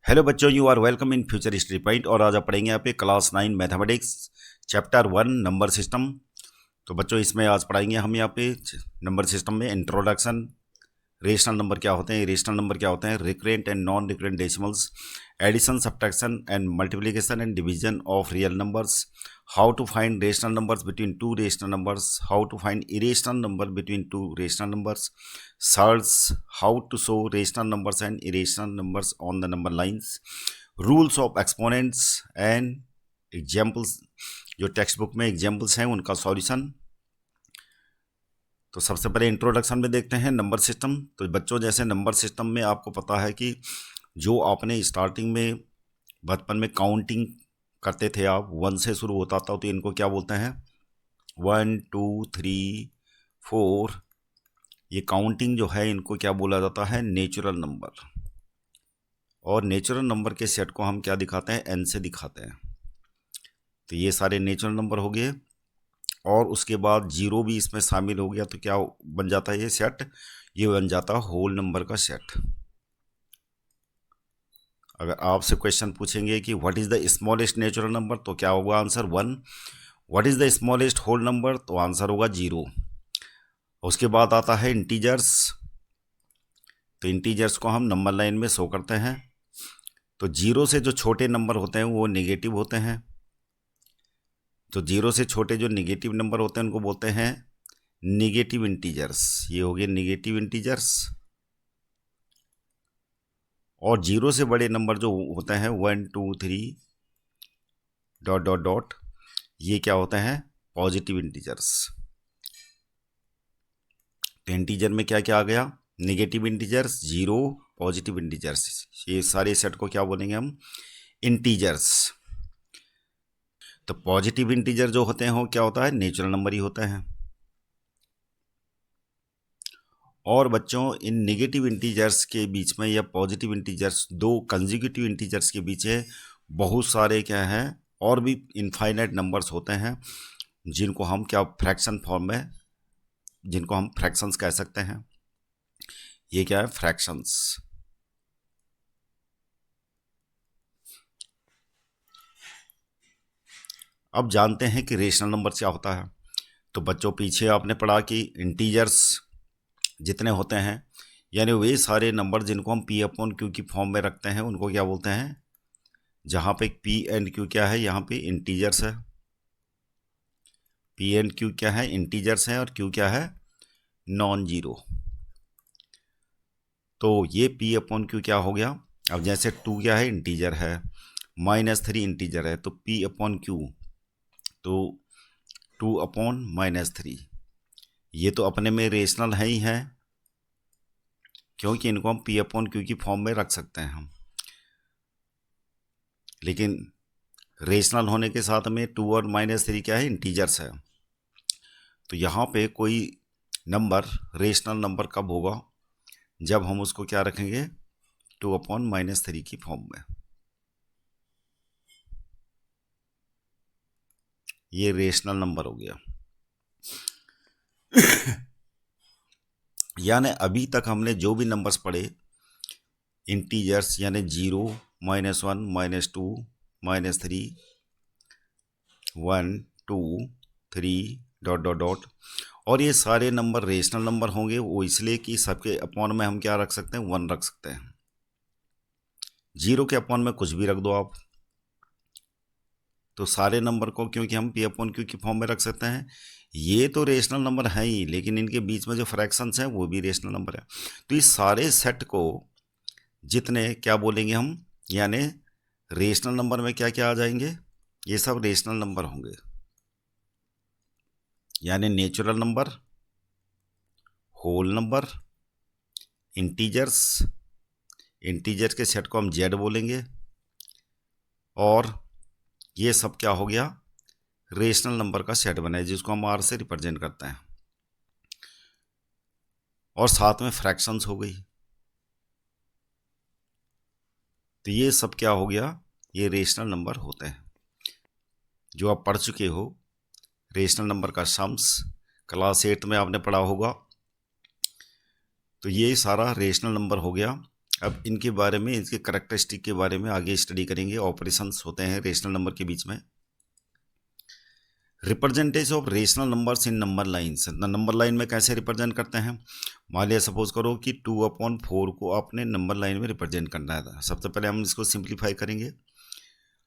Hello बच्चों, you are welcome in future history point. और आज आप पढ़ेंगे यहाँ पे class 9 mathematics chapter 1 number system. तो बच्चों इसमें आज पढ़ाएंगे हम यहाँ पे नंबर सिस्टम में इंट्रोडक्शन, रेशनल नंबर क्या होते हैं, इरेशनल नंबर क्या होते हैं, recurrent and non recurrent decimals, addition subtraction and multiplication and division of real numbers, how to find rational numbers between two rational numbers, how to find irrational number between two rational numbers, search how to show rational numbers and irrational numbers on the number lines, rules of exponents and examples, जो textbook में examples हैं उनका solution. तो सबसे पहले introduction में देखते हैं नंबर सिस्टम। तो बच्चों जैसे नंबर सिस्टम में आपको पता है कि जो आपने स्टार्टिंग में बचपन में काउंटिंग करते थे, आप 1 से शुरू होता था, तो इनको क्या बोलते हैं 1 2 3 4। ये काउंटिंग जो है इनको क्या बोला जाता है नेचुरल नंबर। और नेचुरल नंबर के सेट को हम क्या दिखाते हैं n से दिखाते हैं। तो ये सारे नेचुरल नंबर हो गए और उसके बाद जीरो भी इसमें शामिल हो गया, तो क्या बन जाता है ये सेट, ये बन जाता है होल नंबर का सेट। अगर आपसे क्वेश्चन पूछेंगे कि what is the smallest natural number, तो क्या होगा answer 1। What is the smallest whole number, तो आंसर होगा 0। उसके बाद आता है इंटीजर्स। तो इंटीजर्स को हम नंबर लाइन में शो करते हैं। तो 0 से जो छोटे नंबर होते हैं वो नेगेटिव होते हैं। तो 0 से छोटे जो नेगेटिव नंबर होते हैं उनको बोलते हैं नेगेटिव इंटीजर्स। ये हो गए नेगेटिव इंटीजर्स। और 0 से बड़े नंबर जो होते हैं 1 2 3 डॉट डॉट डॉट, ये क्या होते हैं पॉजिटिव इंटीजर्स। तो इंटीजर में क्या क्या आ गया, नेगेटिव इंटीजर्स, 0, पॉजिटिव इंटीजर्स, ये सारे सेट को क्या बोलेंगे हम इंटीजर्स। तो पॉजिटिव इंटीजर जो होते हैं वो क्या होता है नेचुरल नंबर ही होते हैं। और बच्चों इन नेगेटिव इंटीजर्स के बीच में या पॉजिटिव इंटीजर्स, दो कंसेक्यूटिव इंटीजर्स के बीच है बहुत सारे क्या हैं और भी इनफाइनाइट नंबर्स होते हैं जिनको हम क्या फ्रैक्शन फॉर्म में, जिनको हम फ्रैक्शंस कह सकते हैं। ये क्या है फ्रैक्शंस। अब जानते हैं कि रेशनल नंबर क्या होता है। तो बच्चों पीछे आपने पढ़ा कि इंटीजर्स जितने होते हैं यानी वे सारे नंबर जिनको हम पी अपॉन क्यू की फॉर्म में रखते हैं उनको क्या बोलते हैं, जहाँ पे पी एंड क्यू क्या है, यहाँ पे इंटीजर्स है। पी एंड क्यू क्या है इंटीजर्स हैं और क्यू क्या है नॉन जीरो। तो ये पी अपॉन क्यू क्या हो गया, अब जैसे 2 क्या है इंटीजर है, -3 इंटीजर है, तो पी अपॉन क्यू तो 2 अपॉन -3, ये तो अपने में रेशनल है ही है क्योंकि इनको हम पी अपॉन क्यू की फॉर्म में रख सकते हैं हम। लेकिन रेशनल होने के साथ में 2 और -3 क्या है इंटीजर्स है। तो यहाँ पे कोई नंबर रेशनल नंबर कब होगा, जब हम उसको क्या रखेंगे 2 अपॉन -3 की फॉर्म में। ये रेशनल नंबर हो गया। यानी अभी तक हमने जो भी नंबर्स पढ़े इंटीजर्स यानी 0 -1 -2 -3 1 2 3 डॉट डॉट डॉट, और ये सारे नंबर रेशनल नंबर होंगे वो इसलिए कि सबके अपॉन में हम क्या रख सकते हैं 1 रख सकते हैं। 0 के अपॉन में कुछ भी रख दो आप। तो सारे नंबर को क्योंकि हम पी अपॉन क्यू की फॉर्म में रख सकते हैं, ये तो रेशनल नंबर है ही लेकिन इनके बीच में जो फ्रैक्शंस हैं वो भी रेशनल नंबर है। तो इस सारे सेट को जितने क्या बोलेंगे हम, यानी रेशनल नंबर में क्या क्या आ जाएंगे, ये सब रेशनल नंबर होंगे। यानी natural number, whole number, integers, integer के सेट को हम जेड बोलेंगे, और ये सब क्या हो गया रेशनल नंबर का सेट बना है जिसको हम आर से रिप्रेजेंट करते हैं। और साथ में फ्रैक्शंस हो गई। तो ये सब क्या हो गया, ये रेशनल नंबर होते हैं जो आप पढ़ चुके हो। रेशनल नंबर का सम्स क्लास 8 में आपने पढ़ा होगा। तो ये सारा रेशनल नंबर हो गया। अब इनके बारे में, इनके करैक्टरिस्टिक के बारे में आगे स्टडी करेंगे। ऑपरेशंस होते हैं रेशनल नंबर के बीच में। Representation of rational numbers in number lines. Number line में कैसे रिप्रेजेंट करते हैं? मान लिया सपोज करो कि 2/4 को आपने नंबर लाइन में रिप्रेजेंट करना है। सबसे पहले हम इसको सिंप्लीफाई करेंगे।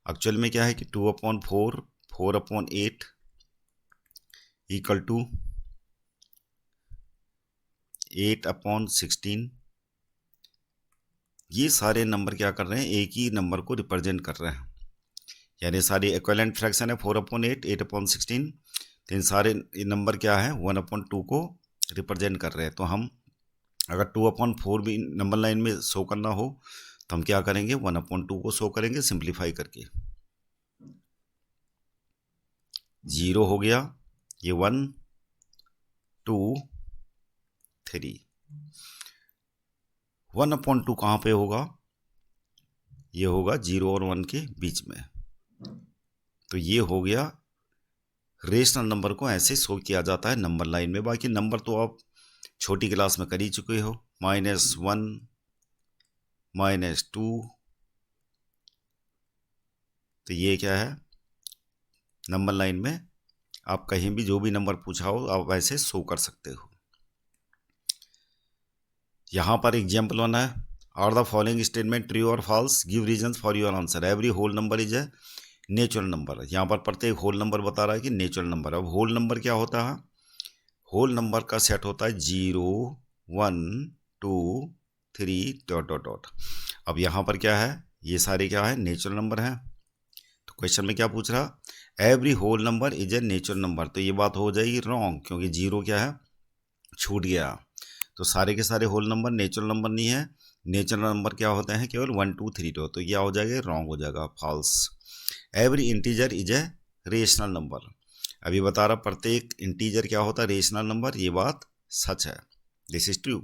एक्चुअल में क्या है कि 2/4 4/8 इक्वल टू 8/16। ये सारे नंबर क्या कर रहे हैं? एक ही नंबर को रिप्रेजेंट कर रहे हैं, यानी सारी इक्विवेलेंट फ्रैक्शन है 4/8 8/16। तो इन सारे नंबर क्या है? 1/2 को रिप्रेजेंट कर रहे हैं। तो हम अगर 2/4 भी नंबर लाइन में शो करना हो तो हम क्या करेंगे? 1/2 को शो करेंगे सिंप्लीफाई करके। 0 हो गया, ये 1 2 3। 1/2 कहाँ पे होगा? ये होगा 0 और 1 के बीच में। तो ये हो गया रेशनल नंबर को ऐसे शो किया जाता है नंबर लाइन में। बाकी नंबर तो आप छोटी क्लास में कर ही चुके हो, -1 -2। तो ये क्या है? नंबर लाइन में आप कहीं भी जो भी नंबर पूछा हो आप ऐसे शो कर सकते हो। यहाँ पर एग्जाम्पल 1 है, are the following statement true और false, give reasons for your answer, every whole number is a natural number. यहाँ पर प्रत्येक होल नंबर बता रहा है कि नेचुरल नंबर। अब होल नंबर क्या होता है? होल नंबर का सेट होता है 0 1 2 3 डॉट डॉट डॉट। अब यहाँ पर क्या है? ये सारे क्या है? नेचुरल नंबर हैं। तो क्वेश्चन में क्या पूछ रहा? Every whole number is a natural number. तो ये बात हो जाएगी रॉन्ग, क्योंकि 0 क्या है? छूट गया। तो सारे के सारे होल नंबर नेचुरल नंबर नहीं है। नेचुरल नंबर क्या होते हैं? केवल 1 2 3 2। तो यह हो जाएगा रॉन्ग, हो जाएगा false. Every integer is a rational number. अभी बता रहा प्रत्येक इंटीजर क्या होता है? Rational number. ये बात सच है, दिस इज ट्रू,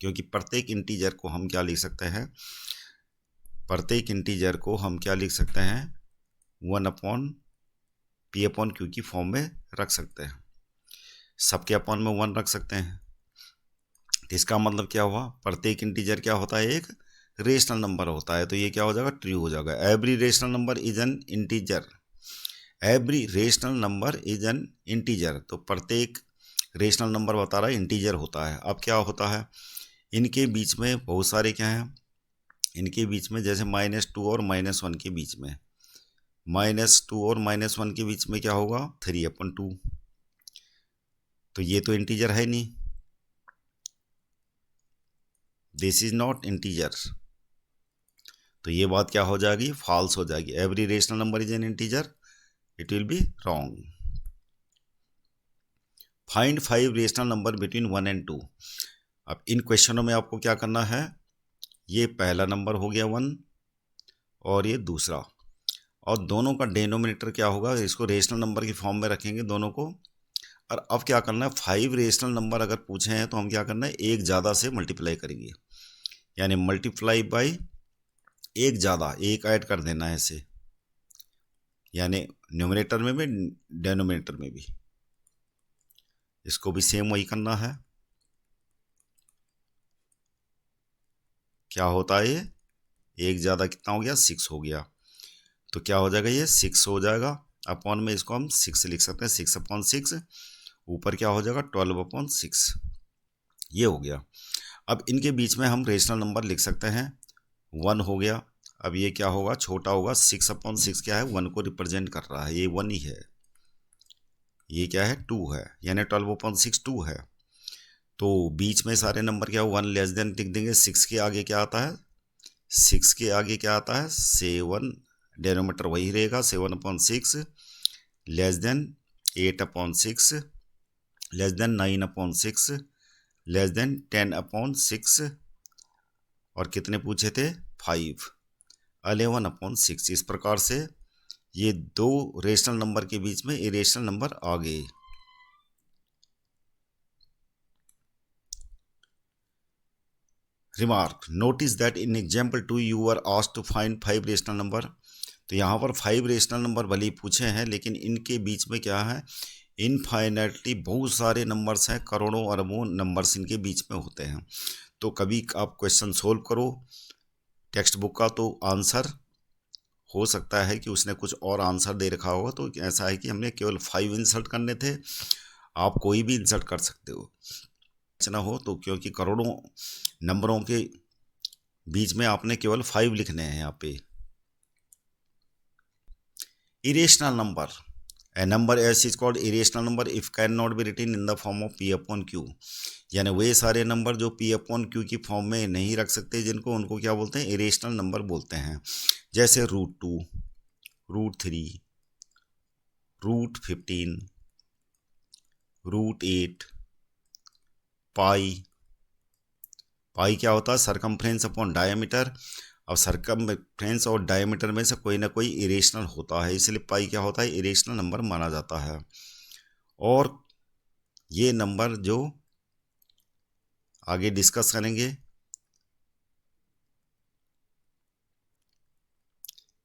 क्योंकि प्रत्येक इंटीजर को हम क्या लिख सकते हैं? प्रत्येक इंटीजर को हम क्या लिख सकते हैं? 1/p/q की फॉर्म में रख सकते हैं। सबके अपॉन में 1 रख सकते हैं। तो इसका मतलब क्या हुआ? प्रत्येक इंटीजर क्या होता है? एक रेशनल नंबर होता है। तो ये क्या हो जाएगा? ट्रू हो जाएगा। Every rational number is an integer. Every rational number is an integer. तो प्रत्येक रेशनल नंबर बता रहा है इंटीजर होता है। अब क्या होता है? इनके बीच में बहुत सारे क्या हैं? इनके बीच में जैसे -2 और -1 के बीच में, -2 और -1 के बीच में क्या होगा? 3/2। तो ये तो इंटीजर है नहीं, दिस इज नॉट इंटीजर। तो ये बात क्या हो जाएगी? फॉल्स हो जाएगी। Every rational number is an integer, it will be wrong. Find 5 rational number between 1 and 2। अब इन क्वेश्चनों में आपको क्या करना है? ये पहला नंबर हो गया 1 और ये दूसरा, और दोनों का डिनोमिनेटर क्या होगा? इसको रेशनल नंबर की फॉर्म में रखेंगे दोनों को। और अब क्या करना है? 5 रेशनल नंबर अगर पूछे हैं तो हम क्या करना है? एक ज़्यादा से मल्टीप्लाई करेंगे, यानी मल्टीप्लाई बाई एक ज़्यादा, एक ऐड कर देना है ऐसे, यानी न्यूमरेटर में भी डिनोमिनेटर में भी। इसको भी सेम वही करना है। क्या होता है? ये एक ज़्यादा कितना हो गया? 6 हो गया। तो क्या हो जाएगा? ये 6 हो जाएगा। अपॉन में इसको हम 6 लिख सकते हैं, 6/6। ऊपर क्या हो जाएगा? 12/6। ये हो गया। अब इनके बीच में हम रेशनल नंबर लिख सकते हैं। 1 हो गया। अब ये क्या होगा? छोटा होगा। 6/6 क्या है? 1 को रिप्रेजेंट कर रहा है, ये 1 ही है। ये क्या है? 2 है, यानी 12/6 2 है। तो बीच में सारे नंबर क्या? 1 लेस देन लिख देंगे। 6 के आगे क्या आता है? 6 के आगे क्या आता है? 7। डिनोमिनेटर वही रहेगा, 7/6 less than 8/6 less than 9/6 less than 10/6। और कितने पूछे थे? 5। 11/6। इस प्रकार से ये दो रेशनल नंबर के बीच में इरेशनल नंबर आ गए। Remark, notice that in example 2 you are asked to find 5 rational number. तो यहाँ पर 5 रेशनल नंबर भले ही पूछे हैं, लेकिन इनके बीच में क्या है? इनफाइनाइटली बहुत सारे नंबर्स हैं, करोड़ों अरबों नंबर्स इनके बीच में होते हैं। तो कभी आप क्वेश्चन सोल्व करो टेक्स्ट बुक का तो आंसर हो सकता है कि उसने कुछ और आंसर दे रखा होगा। तो ऐसा है कि हमने केवल 5 इंसर्ट करने थे, आप कोई भी इंसर्ट कर सकते हो ना हो तो, क्योंकि करोड़ों नंबरों के बीच में आपने केवल 5 लिखने हैं यहाँ पे। Irrational number, a number S is called irrational number if can not be written in the form of P upon Q. यानी वे सारे नंबर जो पी अपॉन क्यू की फॉर्म में नहीं रख सकते जिनको, उनको क्या बोलते हैं, इरेशनल नंबर बोलते हैं। जैसे √2, √3, √15, √8, पाई। पाई क्या होता है, सरकमफ्रेंस अपॉन डायमीटर। अब सरकमफ्रेंस और डायमीटर में से कोई ना कोई इरेशनल होता है, इसलिए पाई क्या होता है, इरेशनल नंबर माना जाता है। और ये नंबर जो आगे डिस्कस करेंगे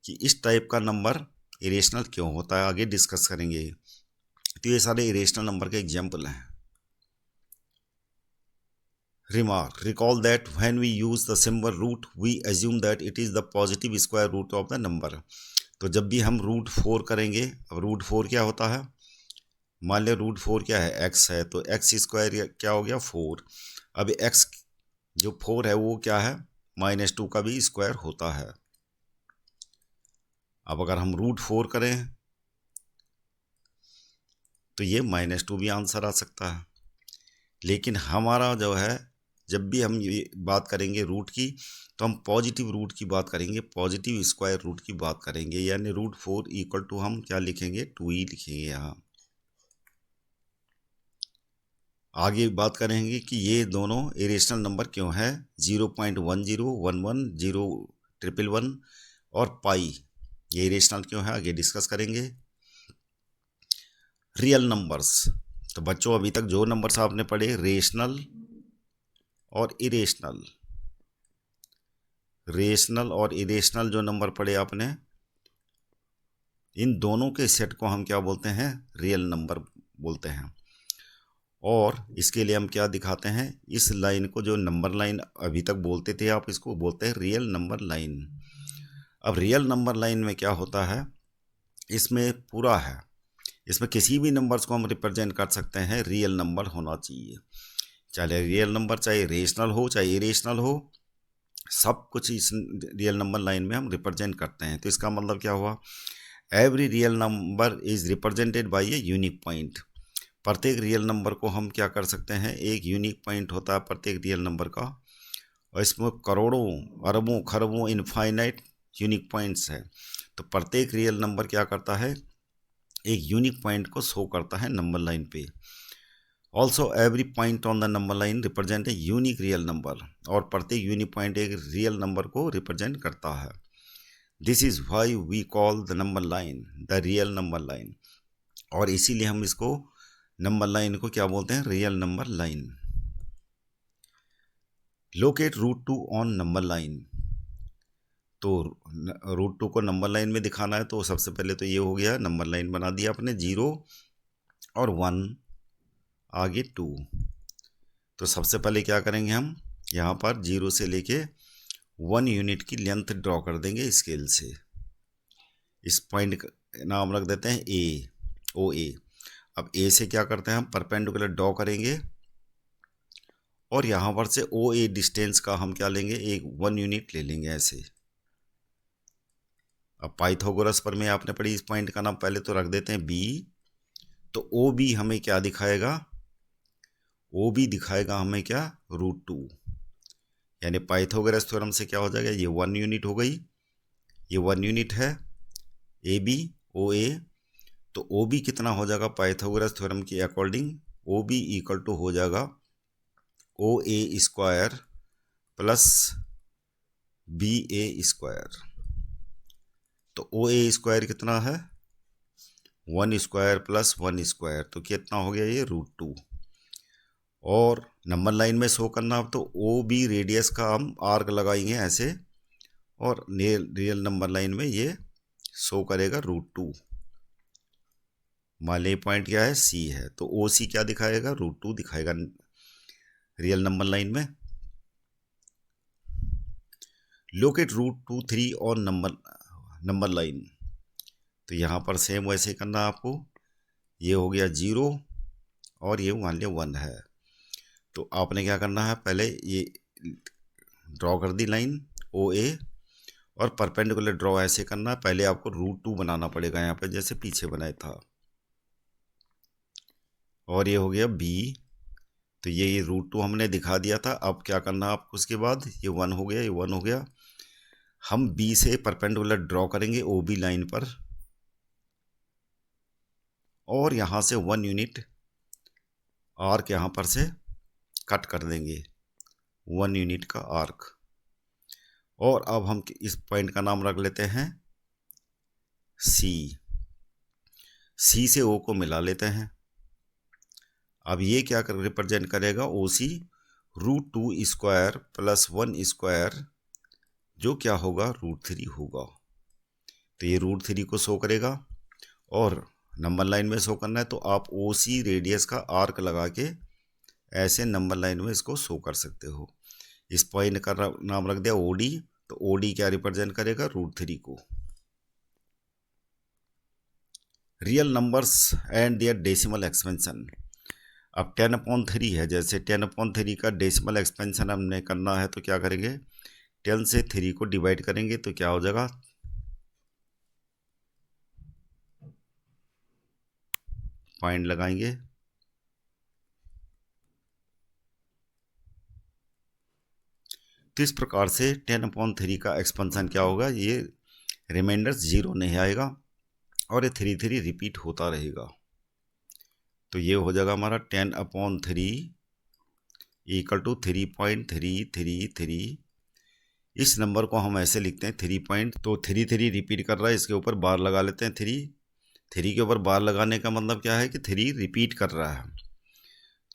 कि इस टाइप का नंबर इरेशनल क्यों होता है, आगे डिस्कस करेंगे। तो ये सारे इरेशनल नंबर के एग्जाम्पल हैं। Remark, recall that when we use the symbol root, we assume that it is the positive square root of the number. तो जब भी हम √4 करेंगे, अब √4 क्या होता है, मान लिया √4 क्या है, x है, तो x स्क्वायर क्या हो गया 4। अब x जो 4 है वो क्या है, -2 का भी स्क्वायर होता है। अब अगर हम √4 करें तो ये -2 भी आंसर आ सकता है। लेकिन हमारा जो है, जब भी हम ये बात करेंगे रूट की, तो हम पॉजिटिव रूट की बात करेंगे, पॉजिटिव स्क्वायर रूट की बात करेंगे। यानी √4 इक्वल टू हम क्या लिखेंगे, 2 ही लिखेंगे। यहाँ आगे बात करेंगे कि ये दोनों इरेशनल नंबर क्यों है, 0.10, 11, 0, 111 और पाई, ये इरेशनल क्यों है, आगे डिस्कस करेंगे। रियल नंबर्स, तो बच्चों अभी तक जो नंबर्स आपने पढ़े, रेशनल और इरेशनल, रेशनल और इरेशनल जो नंबर पढ़े आपने, इन दोनों के सेट को हम क्या बोलते हैं, रियल नंबर बोलते हैं। और इसके लिए हम क्या दिखाते हैं, इस लाइन को, जो नंबर लाइन अभी तक बोलते थे आप, इसको बोलते हैं रियल नंबर लाइन। अब रियल नंबर लाइन में क्या होता है, इसमें पूरा है, इसमें किसी भी नंबर्स को हम रिप्रेजेंट कर सकते हैं, रियल नंबर होना चाहिए। चाहे रियल नंबर, चाहे रेशनल हो चाहे इरेशनल हो, सब कुछ इस रियल नंबर लाइन में हम रिप्रेजेंट करते हैं। तो इसका मतलब क्या हुआ, every real number is represented by a unique point. प्रत्येक रियल नंबर को हम क्या कर सकते हैं, एक यूनिक पॉइंट होता है प्रत्येक रियल नंबर का, और इसमें करोड़ों अरबों खरबों इनफाइनाइट यूनिक पॉइंट्स हैं। तो प्रत्येक रियल नंबर क्या करता है, एक यूनिक पॉइंट को शो करता है नंबर लाइन पे। Also every point on the number line represent a unique real number, और प्रत्येक यूनिक पॉइंट एक रियल नंबर को रिप्रेजेंट करता है। This is why we call the number line the real number line, और इसीलिए हम इसको नंबर लाइन को क्या बोलते हैं, real number line. Locate √2 on number line, तो √2 को नंबर लाइन में दिखाना है, तो सबसे पहले तो ये हो गया, नंबर लाइन बना दिया आपने, 0 और 1, आगे 2। तो सबसे पहले क्या करेंगे, हम यहाँ पर 0 से लेके 1 यूनिट की लेंथ ड्रॉ कर देंगे स्केल से। इस पॉइंट का नाम रख देते हैं ए, OA। अब ए से क्या करते हैं, हम परपेंडिकुलर ड्रॉ करेंगे, और यहाँ पर से OA डिस्टेंस का हम क्या लेंगे, एक 1 यूनिट ले लेंगे ऐसे। अब पाइथागोरस पर में आपने पढ़ी, इस पॉइंट का नाम पहले तो रख देते हैं B। तो OB हमें क्या दिखाएगा, OB दिखाएगा हमें क्या, √2। यानी पाइथागोरस थ्योरम से क्या हो जाएगा, ये 1 यूनिट हो गई, ये 1 यूनिट है AB OA। तो OB कितना हो जाएगा, पाइथागोरस थ्योरम के अकॉर्डिंग OB इक्वल टू हो जाएगा OA square plus BA square. तो OA स्क्वायर कितना है, 1 स्क्वायर प्लस 1 स्क्वायर, तो कितना हो गया ये, √2। और नंबर लाइन में शो करना, तो OB रेडियस का हम आर्क लगाएंगे ऐसे, और रियल नंबर लाइन में ये शो करेगा √2। मान लीजिए पॉइंट क्या है, C है, तो OC क्या दिखाएगा, √2 दिखाएगा रियल नंबर लाइन में। लोकेट रूट 2 3 और नंबर लाइन। तो यहाँ पर सेम वैसे करना है आपको। ये हो गया 0 और ये मान लिया 1 है। तो आपने क्या करना है, पहले ये ड्रॉ कर दी लाइन ओ ए और परपेंडिकुलर ड्रॉ ऐसे करना है। पहले आपको रूट 2 बनाना पड़ेगा यहाँ पे जैसे पीछे बनाया था। और ये हो गया बी। तो ये रूट 2 हमने दिखा दिया था। अब क्या करना है आपको, उसके बाद ये 1 हो गया, ये 1 हो गया। हम बी से परपेंडिकुलर ड्रॉ करेंगे ओ बी लाइन पर और यहाँ से 1 यूनिट आर्क यहाँ पर से कट कर देंगे, 1 यूनिट का आर्क। और अब हम इस पॉइंट का नाम रख लेते हैं सी। सी से ओ को मिला लेते हैं। अब ये क्या कर रिप्रेजेंट करेगा, ओ सी रूट 2 स्क्वायर प्लस 1 स्क्वायर, जो क्या होगा रूट 3 होगा। तो ये रूट 3 को शो करेगा और नंबर लाइन में शो करना है। तो आप ओ सी रेडियस का आर्क लगा के ऐसे नंबर लाइन में इसको शो कर सकते हो। इस पॉइंट का नाम रख दिया ओ डी। तो ओ डी क्या रिप्रेजेंट करेगा, रूट 3 को। Real numbers and their decimal expansion. अब 10/3 है, जैसे 10/3 का डेसिमल एक्सपेंशन हमने करना है तो क्या करेंगे, 10 से 3 को डिवाइड करेंगे तो क्या हो जाएगा, पॉइंट लगाएंगे। तो इस प्रकार से 10/3 का एक्सपेंशन क्या होगा, ये रिमाइंडर 0 नहीं आएगा और ये 3 रिपीट होता रहेगा। तो ये हो जाएगा हमारा 10/3 इक्वल टू 3.333। इस नंबर को हम ऐसे लिखते हैं 3 तो 3 रिपीट कर रहा है, इसके ऊपर बार लगा लेते हैं। 3 के ऊपर बार लगाने का मतलब क्या है कि 3 रिपीट कर रहा है।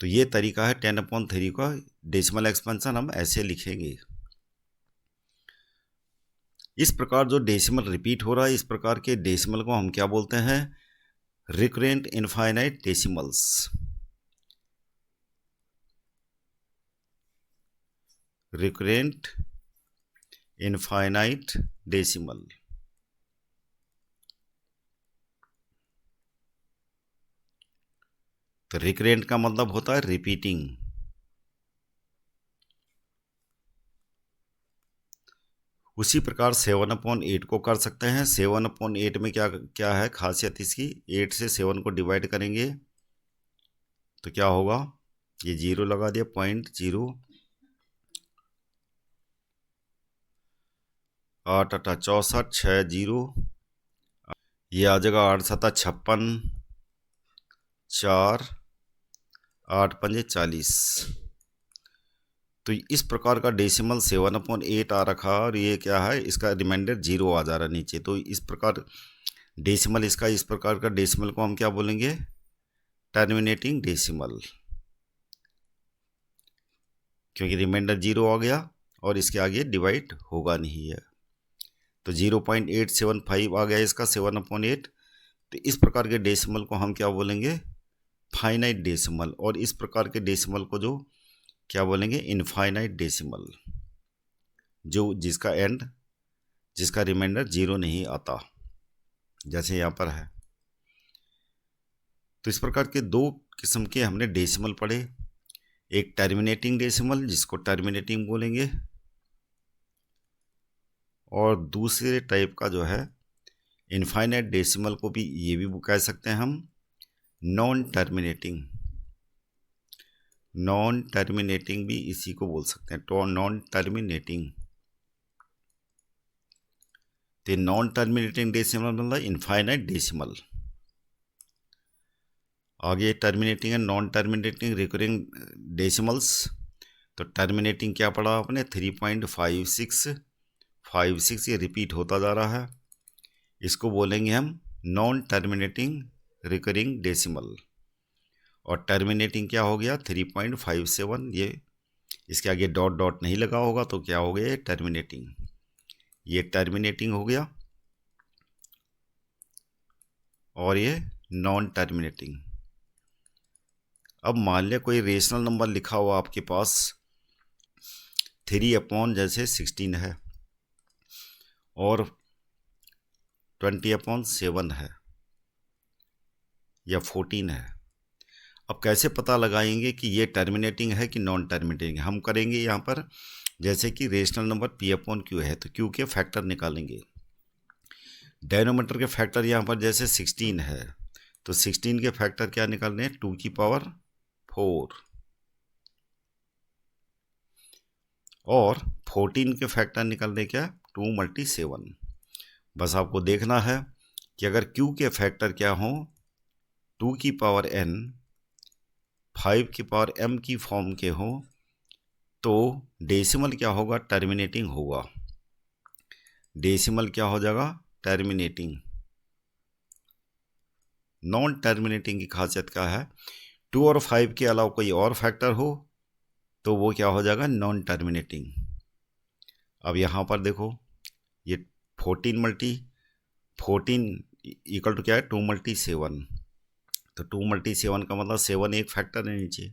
तो ये तरीका है 10/3 का डेसिमल एक्सपेंशन हम ऐसे लिखेंगे। इस प्रकार जो डेसिमल रिपीट हो रहा है, इस प्रकार के डेसिमल को हम क्या बोलते हैं, recurrent infinite decimals. Recurrent infinite decimal. तो रिकरेंट का मतलब होता है रिपीटिंग। उसी प्रकार 7/8 को कर सकते हैं। 7/8 में क्या क्या है खासियत इसकी, 8 से 7 को डिवाइड करेंगे तो क्या होगा, ये 0 लगा दिया, 0.0। 8 8 64, 6 0, ये आ जाएगा 8 7 56, 4 8 5 40। तो इस प्रकार का डेसिमल 7/8 आ रखा और ये क्या है, इसका रिमाइंडर 0 आ जा रहा नीचे। तो इस प्रकार डेसिमल इसका, इस प्रकार का डेसिमल को हम क्या बोलेंगे, टर्मिनेटिंग डेसिमल, क्योंकि रिमाइंडर 0 आ गया और इसके आगे डिवाइड होगा नहीं है। तो 0.875 आ गया इसका 7/8। तो इस प्रकार के डेसिमल को हम क्या बोलेंगे, फाइनाइट डेसिमल। और इस प्रकार के डेसिमल को जो क्या बोलेंगे, इनफाइनाइट डेसिमल, जो जिसका एंड, जिसका रिमाइंडर 0 नहीं आता, जैसे यहाँ पर है। तो इस प्रकार के दो किस्म के हमने डेसिमल पढ़े। एक टर्मिनेटिंग डेसिमल, जिसको टर्मिनेटिंग बोलेंगे, और दूसरे टाइप का जो है इनफाइनाइट डेसिमल को भी ये भी कह सकते हैं हम नॉन टर्मिनेटिंग। नॉन टर्मिनेटिंग भी इसी को बोल सकते हैं, तो नॉन टर्मिनेटिंग। तो नॉन टर्मिनेटिंग डेसिमल मतलब इनफाइनाइट डेसिमल। आगे terminating and non terminating recurring decimals. तो टर्मिनेटिंग क्या पढ़ा आपने, 3.56 ये रिपीट होता जा रहा है, इसको बोलेंगे हम नॉन टर्मिनेटिंग रिकरिंग डेसिमल। और टर्मिनेटिंग क्या हो गया, 3.57, ये इसके आगे डॉट डॉट नहीं लगा होगा तो क्या हो गया, ये टर्मिनेटिंग, ये टर्मिनेटिंग हो गया। और ये नॉन टर्मिनेटिंग। अब मान लिया कोई रेशनल नंबर लिखा हुआ आपके पास 3/16 है, और 20/7 है या 14 है। अब कैसे पता लगाएंगे कि ये टर्मिनेटिंग है कि नॉन टर्मिनेटिंग है? हम करेंगे यहाँ पर जैसे कि रेशनल नंबर P/Q है तो Q के फैक्टर निकालेंगे। डायनोमीटर के फैक्टर यहाँ पर जैसे 16 है तो 16 के फैक्टर क्या निकालने हैं? 2⁴ और 14 के फैक्टर निकालने क्या? 2 × 7। बस आपको देखना है कि अगर Q के फैक्टर क्या हो 2⁴n 5⁴m की फॉर्म के हो तो डेसिमल क्या होगा? टर्मिनेटिंग होगा। डेसिमल क्या हो जाएगा? टर्मिनेटिंग। नॉन टर्मिनेटिंग की खासियत क्या है? 2 और 5 के अलावा कोई और फैक्टर हो तो वो क्या हो जाएगा? Non terminating. अब यहाँ पर देखो ये 14 इक्वल टू क्या है? 2 × 7। तो 2 × 7 का मतलब 7 एक फैक्टर है नीचे,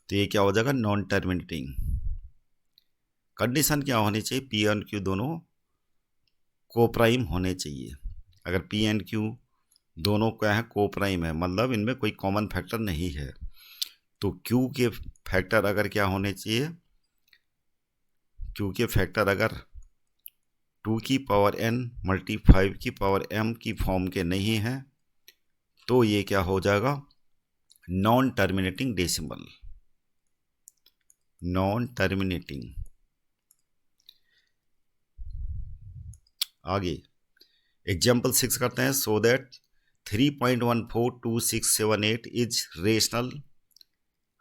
तो ये क्या हो जाएगा? Non terminating. कंडीशन क्या होनी चाहिए? P और Q दोनों कोप्राइम होने चाहिए। अगर P एंड Q दोनों क्या है? कोप्राइम है, मतलब इनमें कोई कॉमन फैक्टर नहीं है। तो Q के फैक्टर अगर क्या होने चाहिए? Q के फैक्टर अगर 2⁴n × 5⁴m की फॉर्म के नहीं हैं तो ये क्या हो जाएगा? Non terminating decimal. Non terminating. आगे एग्जाम्पल 6 करते हैं। So that 3.142678 is rational.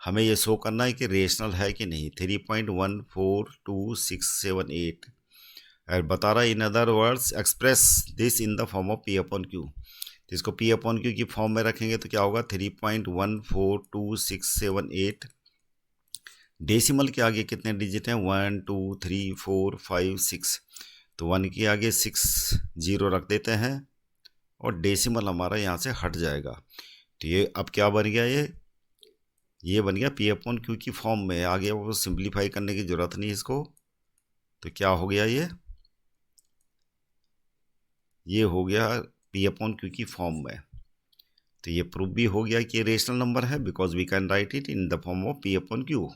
हमें ये शो करना है कि रेशनल है कि नहीं। 3.142678 और बता रहा है in other words express this in the form of P/Q। तो इसको P/Q की फॉर्म में रखेंगे तो क्या होगा? 3.142678। डेसिमल के आगे कितने डिजिट हैं? 1 2 3 4 5 6। तो 1 के आगे 6 0 रख देते हैं और डेसिमल हमारा यहाँ से हट जाएगा। तो ये अब क्या बन गया? ये बन गया P/Q की फॉर्म में। आगे वो सिंप्लीफाई करने की ज़रूरत नहीं इसको। तो क्या हो गया? ये हो गया P/Q की फॉर्म में। तो ये प्रूफ भी हो गया कि ये रेशनल नंबर है because we can write it in the form of P/Q।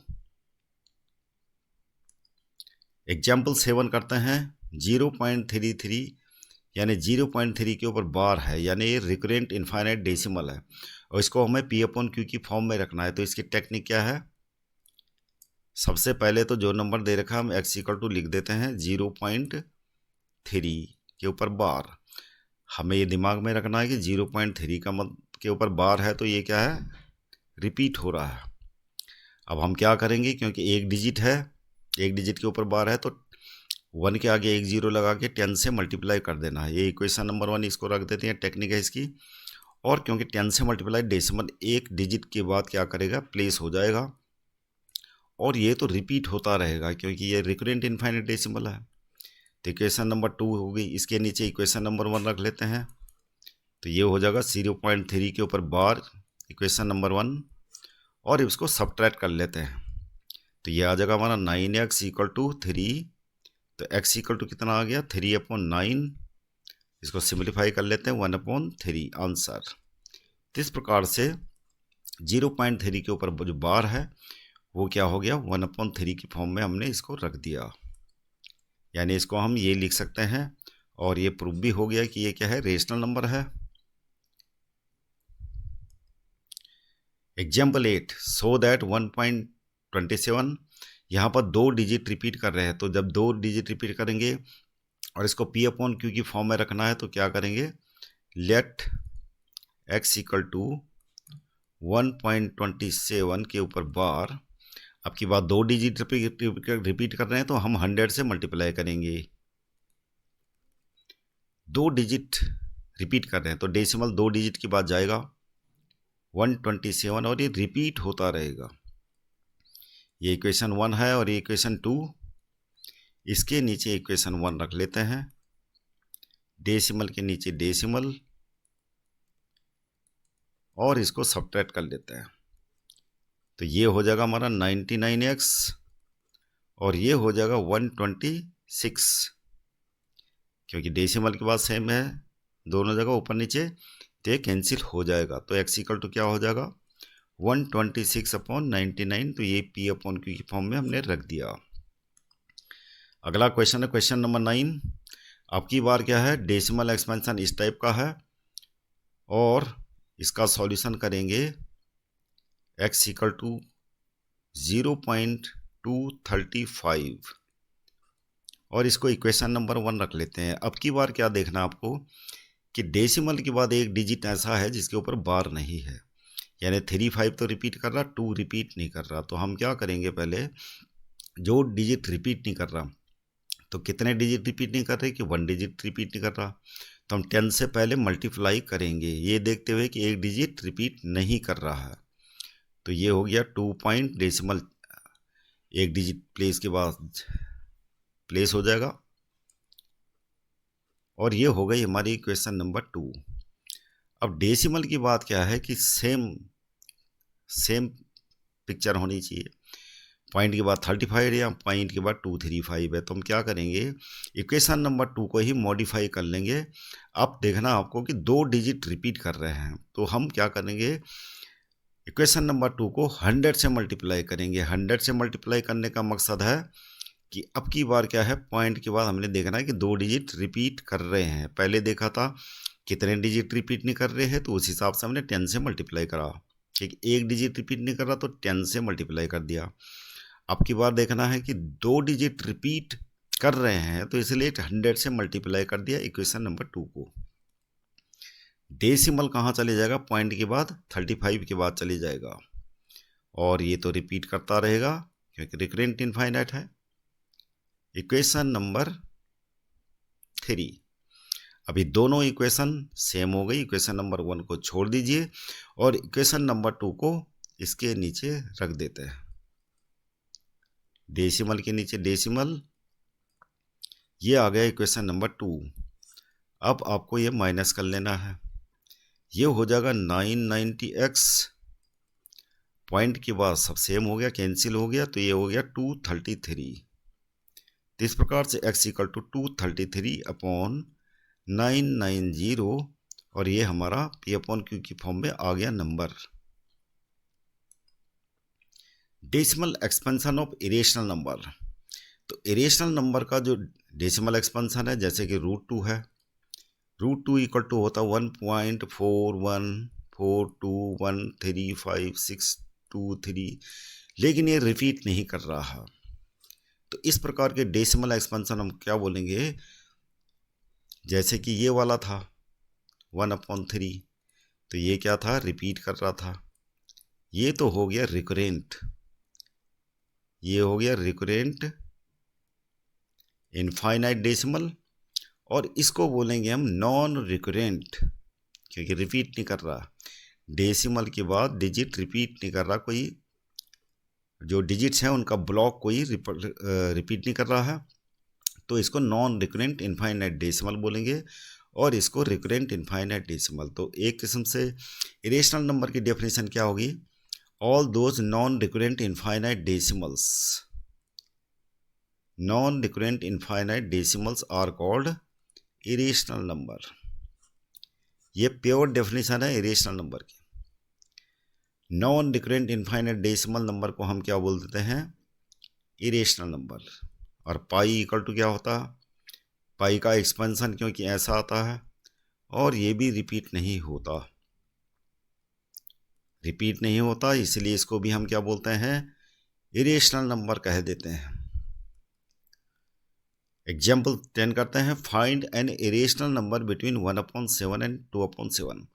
Example 7 करते हैं। 0.33 यानी 0.3 के ऊपर बार है, यानी ये रिकरेंट इनफाइनाइट डेसिमल है और इसको हमें P/Q की फॉर्म में रखना है। तो इसकी टेक्निक क्या है? सबसे पहले तो जो नंबर दे रखा है हम x = लिख देते हैं 0.3 के ऊपर बार। हमें ये दिमाग में रखना है कि 0.3 का के ऊपर बार है तो ये क्या है? रिपीट हो रहा है। अब हम क्या करेंगे, क्योंकि एक डिजिट है, एक डिजिट के ऊपर बार है तो 1 के आगे 1 0 लगा के 10 से मल्टीप्लाई कर देना है। ये इक्वेशन नंबर 1 इसको रख देते हैं, टेक्निक है इसकी। और क्योंकि 10 से मल्टीप्लाई डेसिमल एक डिजिट के बाद क्या करेगा? प्लेस हो जाएगा और ये तो रिपीट होता रहेगा क्योंकि ये रिकरेंट इनफाइनाइट डेसिमल है। तो इक्वेशन नंबर 2 हो गई। इसके नीचे इक्वेशन नंबर 1 रख लेते हैं तो ये हो जाएगा 0.3 के ऊपर बार, इक्वेशन नंबर 1, और इसको सब्ट्रैक्ट कर लेते हैं तो ये आ जाएगा हमारा 9x = 3। तो x = कितना आ गया? 3/9। इसको सिंप्लीफाई कर लेते हैं 1/3 आंसर। तो इस प्रकार से 0.3 के ऊपर जो बार है वो क्या हो गया? 1/3 की फॉर्म में हमने इसको रख दिया, यानी इसको हम ये लिख सकते हैं। और ये प्रूफ भी हो गया कि ये क्या है? रेशनल नंबर है। एग्जाम्पल 8 सो दैट 1.27 यहाँ पर 2 डिजिट रिपीट कर रहे हैं। तो जब 2 डिजिट रिपीट करेंगे और इसको P/Q की फॉर्म में रखना है तो क्या करेंगे? लेट x = 1.27 के ऊपर बार। अब की बात 2 डिजिट रिपीट कर रहे हैं तो हम 100 से मल्टीप्लाई करेंगे। 2 डिजिट रिपीट कर रहे हैं तो डेसिमल 2 डिजिट के बाद जाएगा 127 और ये रिपीट होता रहेगा। ये इक्वेशन 1 है और ये इक्वेशन 2। इसके नीचे इक्वेशन 1 रख लेते हैं, डेसिमल के नीचे डेसिमल, और इसको सब्ट्रैक्ट कर लेते हैं तो ये हो जाएगा हमारा 99x और ये हो जाएगा 126 क्योंकि डेसिमल के बाद सेम है दोनों जगह ऊपर नीचे, तो ये कैंसिल हो जाएगा। तो x इक्वल टू क्या हो जाएगा 126/99। तो ये p/q की फॉर्म में हमने रख दिया। अगला क्वेश्चन है क्वेश्चन नंबर 9। आपकी बार क्या है, डेसिमल एक्सपेंशन इस टाइप का है और इसका सॉल्यूशन करेंगे x इक्वल टू 0.235 और इसको इक्वेशन नंबर 1 रख लेते हैं। अब की बार क्या देखना आपको कि डेसिमल के बाद एक डिजिट ऐसा है जिसके ऊपर बार नहीं है, यानी 35 तो रिपीट कर रहा, 2 रिपीट नहीं कर रहा। तो हम क्या करेंगे, पहले जो डिजिट रिपीट नहीं कर रहा, तो कितने डिजिट रिपीट नहीं कर रहे कि 1 डिजिट रिपीट नहीं कर रहा, तो हम 10 से पहले मल्टीप्लाई करेंगे ये देखते हुए कि एक डिजिट रिपीट नहीं कर रहा है। तो ये हो गया 2 पॉइंट डेसिमल, एक डिजिट प्लेस के बाद प्लेस हो जाएगा और ये हो गई हमारी क्वेश्चन नंबर 2। अब डेसिमल की बात क्या है कि सेम पिक्चर होनी चाहिए। पॉइंट के बाद 35 या पॉइंट के बाद 235 है, तो हम क्या करेंगे इक्वेशन नंबर 2 को ही मॉडिफाई कर लेंगे। अब देखना आपको कि 2 डिजिट रिपीट कर रहे हैं, तो हम क्या करेंगे इक्वेशन नंबर 2 को 100 से मल्टीप्लाई करेंगे। 100 से मल्टीप्लाई करने का मकसद है कि अब की बार क्या है, पॉइंट के बाद हमने देखना है कि 2 डिजिट रिपीट कर रहे हैं। पहले देखा था कितने डिजिट रिपीट नहीं कर रहे हैं, तो उस हिसाब से हमने 10 से मल्टीप्लाई करा। ठीक, एक डिजिट रिपीट नहीं कर रहा तो 10 से मल्टीप्लाई कर दिया। अब की बार देखना है कि 2 डिजिट रिपीट कर रहे हैं, तो इसलिए 100 से मल्टीप्लाई कर दिया इक्वेशन नंबर 2 को। डेसिमल कहाँ चले जाएगा, पॉइंट के बाद 35 के बाद चले जाएगा और ये तो रिपीट करता रहेगा क्योंकि रिकरेंट इनफाइनाइट है। इक्वेशन नंबर 3, अभी दोनों इक्वेशन सेम हो गई। इक्वेशन नंबर 1 को छोड़ दीजिए और इक्वेशन नंबर 2 को इसके नीचे रख देते हैं, डेसिमल के नीचे डेसिमल। ये आ गया इक्वेशन नंबर 2। अब आपको ये माइनस कर लेना है, ये हो जाएगा 990x, पॉइंट के बाद सब सेम हो गया, कैंसिल हो गया, तो ये हो गया 233। तो इस प्रकार से x इक्वल टू 233/990 और ये हमारा p/q की फॉर्म में आ गया number. Decimal expansion of irrational number, तो इरेशनल नंबर का जो डेसिमल एक्सपेंशन है, जैसे कि √2 है, √2 इक्वल टू होता 1.4142135623, लेकिन ये रिपीट नहीं कर रहा है। तो इस प्रकार के डेसिमल एक्सपेंशन हम क्या बोलेंगे, जैसे कि ये वाला था 1/3, तो ये क्या था, रिपीट कर रहा था। ये तो हो गया रिकरेंट, ये हो गया रिकरेंट इनफाइनाइट डेसिमल, और इसको बोलेंगे हम नॉन रिकरेंट क्योंकि रिपीट नहीं कर रहा। डेसिमल के बाद डिजिट रिपीट नहीं कर रहा, कोई जो डिजिट्स हैं उनका ब्लॉक कोई रिपीट नहीं कर रहा है, तो इसको नॉन रिकरेंट इनफाइनाइट डेसिमल बोलेंगे और इसको रिकरेंट इनफाइनाइट डेसिमल। तो एक किस्म से इरेशनल नंबर की डेफिनेशन क्या होगी, all those non recurrent infinite decimals, non recurrent infinite decimals are called irrational number. ये प्योर डेफिनेशन है इरेशनल नंबर की। Non recurrent infinite decimal number को हम क्या बोल देते हैं, इरेशनल नंबर। और पाई इक्वल टू क्या होता है, पाई का एक्सपेंशन क्योंकि ऐसा आता है और ये भी रिपीट नहीं होता, रिपीट नहीं होता, इसलिए इसको भी हम क्या बोलते हैं, इरेशनल नंबर कह देते हैं। एग्जाम्पल 10 करते हैं, find an irrational number between 1/7 and 2/7।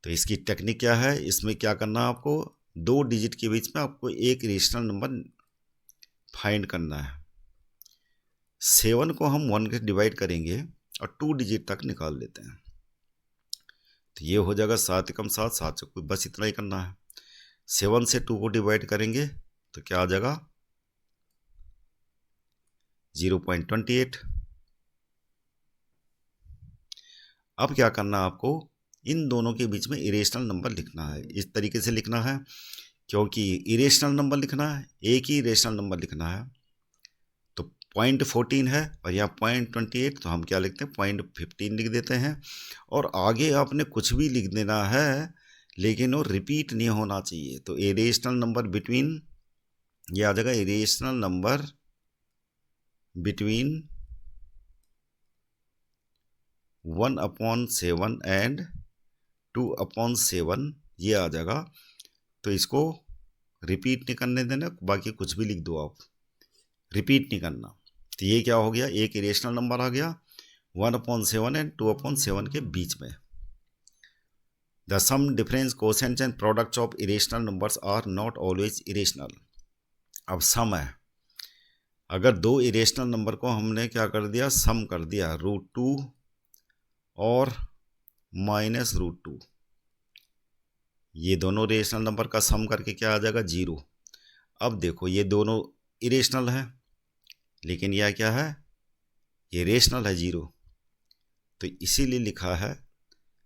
तो इसकी टेक्निक क्या है, इसमें क्या करना है आपको, 2 डिजिट के बीच में आपको एक इरेशनल नंबर फाइंड करना है। 7 को हम 1 के डिवाइड करेंगे और 2 डिजिट तक निकाल लेते हैं, तो ये हो जाएगा 7 × 7 7 से, बस इतना ही करना है। 7 से 2 को डिवाइड करेंगे तो क्या आ जाएगा 0.28। अब क्या करना है आपको, इन दोनों के बीच में इरेशनल नंबर लिखना है। इस तरीके से लिखना है, क्योंकि इरेशनल नंबर लिखना है, एक ही इरेशनल नंबर लिखना है, तो 0.14 है और यहाँ 0.28, तो हम क्या लिखते हैं 0.15 लिख देते हैं। और आगे आपने कुछ भी लिख देना है लेकिन वो रिपीट नहीं होना चाहिए। तो ए रेशनल नंबर बिटवीन, ये आ जाएगा ए रेशनल नंबर बिटवीन 1/7 एंड 2/7, ये आ जाएगा। तो इसको रिपीट नहीं करने देना, बाकी कुछ भी लिख दो आप, रिपीट नहीं करना। तो ये क्या हो गया, एक इरेशनल नंबर आ गया 1/7 एंड 2/7 के बीच में। The sum difference quotients and products of irrational numbers are not always irrational. अब सम है, अगर दो इरेशनल नंबर को हमने क्या कर दिया, सम कर दिया, √2 और -√2, ये दोनों रेशनल नंबर का सम करके क्या आ जाएगा, 0। अब देखो ये दोनों इरेशनल है लेकिन यह क्या है, ये रेशनल है 0, तो इसीलिए लिखा है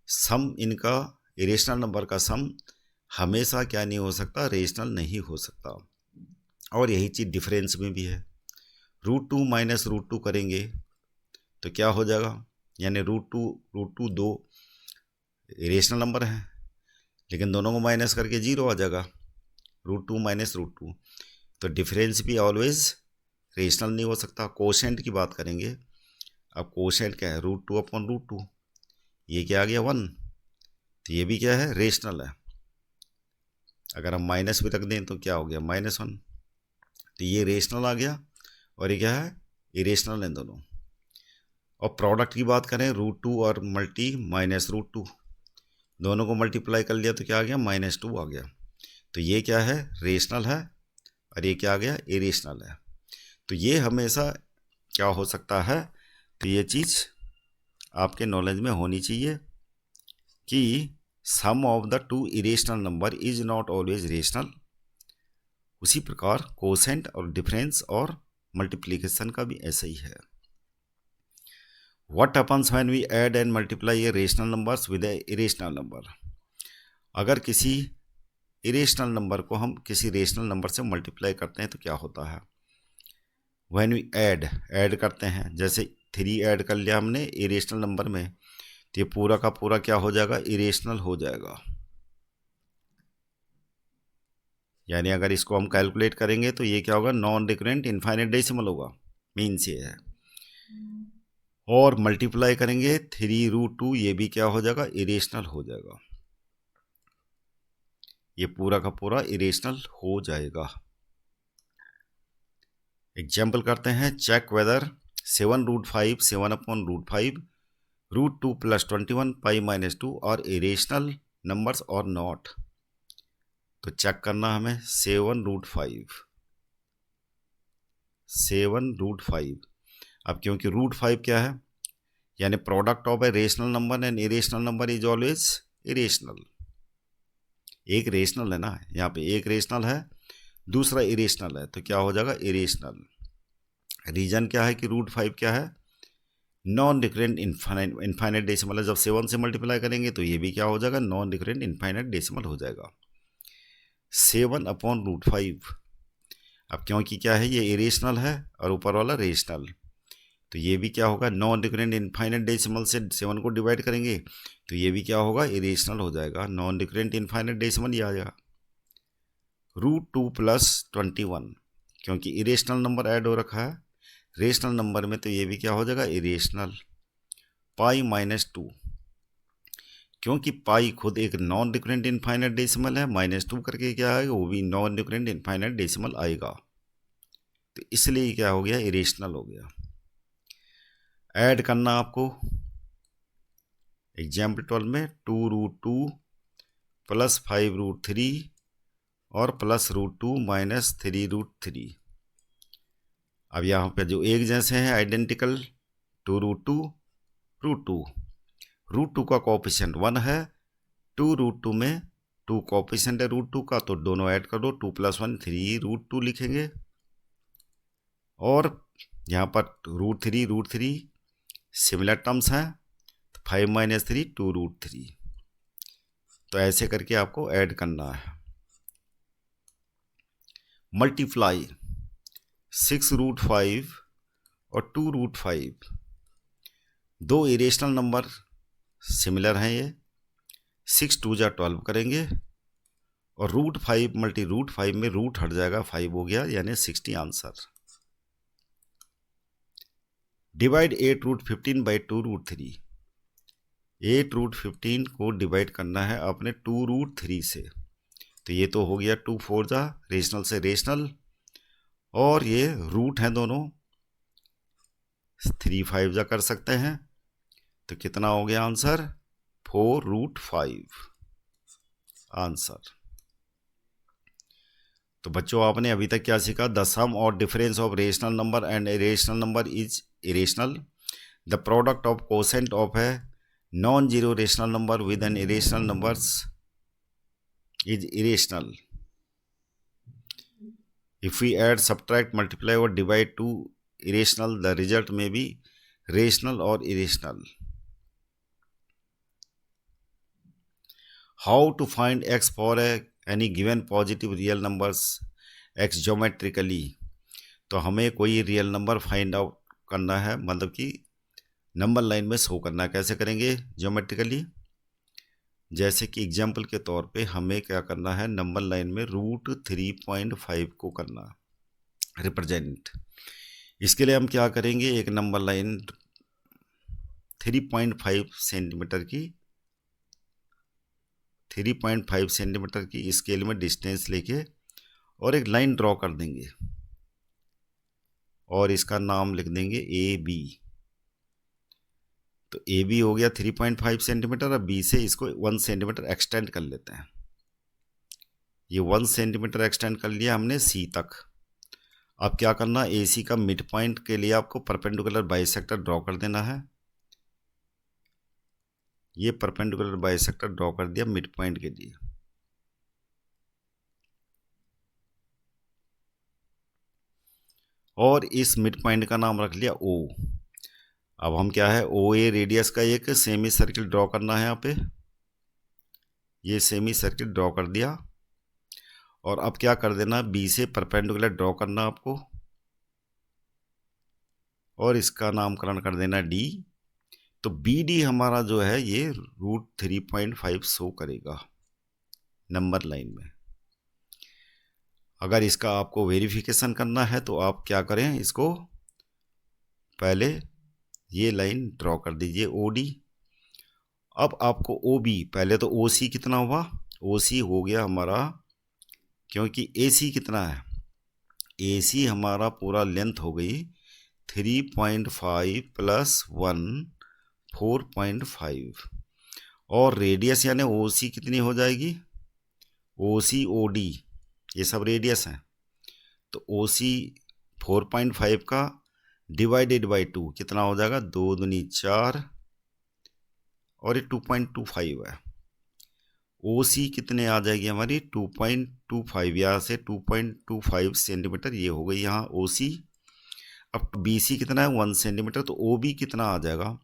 सम इनका, इरेशनल नंबर का सम हमेशा क्या नहीं हो सकता, रेशनल नहीं हो सकता। और यही चीज़ डिफरेंस में भी है, √2 -√2 करेंगे तो क्या हो जाएगा, यानी √2 दो इरेशनल नंबर हैं लेकिन दोनों को माइनस करके 0 आ जाएगा, √2 -√2। तो डिफरेंस भी ऑलवेज रेशनल नहीं हो सकता। कोशेंट की बात करेंगे, अब कोशेंट क्या है, √2/√2, ये क्या आ गया 1, तो ये भी क्या है, रेशनल है। अगर हम माइनस भी रख दें तो क्या हो गया, -1, तो ये रेशनल आ गया और ये क्या है, इरेशनल है दोनों। और प्रोडक्ट की बात करें, √2 और -√2, दोनों को मल्टीप्लाई कर लिया तो क्या आ गया, -2 आ गया। तो ये क्या है, रेशनल है और ये क्या आ गया, इरेशनल है। तो ये हमेशा क्या हो सकता है, तो ये चीज़ आपके नॉलेज में होनी चाहिए कि sum of the two irrational number is not always rational. उसी प्रकार कोसेंट और डिफरेंस और मल्टीप्लिकेशन का भी ऐसा ही है। What happens when we add and multiply a rational numbers with a irrational number. अगर किसी इरेशनल नंबर को हम किसी रेशनल नंबर से मल्टीप्लाई करते हैं तो क्या होता है, व्हेन वी ऐड करते हैं, जैसे 3 ऐड कर लिया हमने इरेशनल नंबर में, तो ये पूरा का पूरा क्या हो जाएगा, इरेशनल हो जाएगा। यानी अगर इसको हम कैलकुलेट करेंगे तो ये क्या होगा, नॉन रिकरेंट इनफाइनाइट डेसिमल होगा, मीन्स ये है। और मल्टीप्लाई करेंगे 3√2, ये भी क्या हो जाएगा, इरेशनल हो जाएगा। ये पूरा का पूरा इरेशनल हो जाएगा। एग्जाम्पल करते हैं, चेक वेदर 7√5 7/√5 √2 + 21 π-2 और इरेशनल नंबर्स और नॉट। तो चेक करना हमें 7√5। अब क्योंकि √5 क्या है, यानी product of A rational number and irrational number is always irrational. एक रेशनल है ना, यहाँ पे एक रेशनल है दूसरा इरेशनल है, तो क्या हो जाएगा, इरेशनल। रीजन क्या है कि √5 क्या है, नॉन रिकरेंट इनफाइनाइट डेसिमल है। जब 7 से मल्टीप्लाई करेंगे तो ये भी क्या हो जाएगा, नॉन रिकरेंट इनफाइनाइट डेसिमल हो जाएगा, 7/√5। अब क्योंकि क्या है, ये इरेशनल है और ऊपर वाला रेशनल, तो ये भी क्या होगा, नॉन रिकरेंट इनफाइनाइट डेसिमल से 7 को डिवाइड करेंगे तो ये भी क्या होगा, इरेशनल हो जाएगा, नॉन रिकरेंट इनफाइनाइट डेसिमल ये आ जाएगा। √2 + 21, क्योंकि इरेशनल नंबर ऐड हो रखा है रेशनल नंबर में, तो ये भी क्या हो जाएगा, इरेशनल। π-2, क्योंकि पाई खुद एक नॉन रिकरेंट इनफाइनाइट डेसिमल है, -2 करके क्या आएगा, वो भी नॉन रिकरेंट इनफाइनाइट डेसिमल आएगा, तो इसलिए क्या हो गया, इरेशनल हो गया। ऐड करना आपको, एग्जाम्पल 12 में 2√2 + 5√3 और +√2 - 3√3। अब यहाँ पे जो एक जैसे हैं आइडेंटिकल, 2√2 √2, √2 का कोएफिशिएंट 1 है, 2√2 में 2 कोएफिशिएंट है √2 का, तो दोनों ऐड कर दो, 2 + 1 3√2 लिखेंगे। और यहाँ पर √3 सिमिलर टर्म्स हैं, तो 5 - 3 2√3। तो ऐसे करके आपको ऐड करना है। मल्टीप्लाई 6√5 और 2√5, दो इरेशनल नंबर सिमिलर हैं ये। 6 2 जा 12 करेंगे और √5 मल्टी √5 में रूट हट जाएगा, 5 हो गया, यानी 60 आंसर। डिवाइड 8√15 बाई 2√3, 8√15 को डिवाइड करना है अपने 2√3 से, तो ये तो हो गया 2 4 जा रेशनल से रेशनल, और ये रूट हैं दोनों, 3 5 जा कर सकते हैं, तो कितना हो गया आंसर, 4√5 आंसर। तो बच्चों आपने अभी तक क्या सीखा, द सम और difference of rational number and irrational number is irrational, the product of quotient of है non zero rational number with an irrational numbers is irrational, if we add, subtract, multiply or divide two irrational, the result may be rational or irrational. How to find x for any given positive real numbers x geometrically, तो हमें कोई real number find out करना है, मतलब कि number line में show करना है। कैसे करेंगे ज्योमेट्रिकली, जैसे कि एग्जाम्पल के तौर पे हमें क्या करना है, नंबर लाइन में √3.5 को करना रिप्रेजेंट। इसके लिए हम क्या करेंगे, एक नंबर लाइन 3.5 सेंटीमीटर की 3.5 सेंटीमीटर की स्केल में डिस्टेंस लेके और एक लाइन ड्रॉ कर देंगे और इसका नाम लिख देंगे ए बी। तो ए बी हो गया 3.5 सेंटीमीटर, अब बी से इसको 1 सेंटीमीटर एक्सटेंड कर लेते हैं। ये 1 सेंटीमीटर एक्सटेंड कर लिया हमने सी तक। अब क्या करना, ए सी का मिड पॉइंट के लिए आपको परपेंडिकुलर बाइसेक्टर ड्रॉ कर देना है। ये परपेंडिकुलर बाइसेक्टर ड्रॉ कर दिया मिड पॉइंट के लिए। और इस मिड पॉइंट का नाम रख लिया ओ। अब हम क्या है, ओ ए रेडियस का एक सेमी सर्किल ड्रॉ करना है यहाँ पे। ये सेमी सर्किल ड्रॉ कर दिया और अब क्या कर देना, बी से परपेंडिकुलर ड्रॉ करना आपको और इसका नामकरण कर देना डी। तो बी डी हमारा जो है ये √3.5 शो करेगा नंबर लाइन में। अगर इसका आपको वेरिफिकेशन करना है तो आप क्या करें, इसको पहले ये लाइन ड्रॉ कर दीजिए ओ डी। अब आपको ओ बी, पहले तो ओ सी कितना हुआ, ओ सी हो गया हमारा, क्योंकि ए सी कितना है, ए सी हमारा पूरा लेंथ हो गई 3.5 + 1 4.5 और रेडियस यानी ओ सी कितनी हो जाएगी, ओ सी ओ डी ये सब रेडियस हैं। तो ओ सी 4.5 का डिवाइडेड बाई 2 कितना हो जाएगा, 2 दूनी 4 और ये 2.25 है। ओ सी कितने आ जाएगी हमारी 2.25, यहाँ से 2.25 सेंटीमीटर ये हो गई यहाँ ओ सी। अब बी सी कितना है 1 सेंटीमीटर, तो ओ बी कितना आ जाएगा,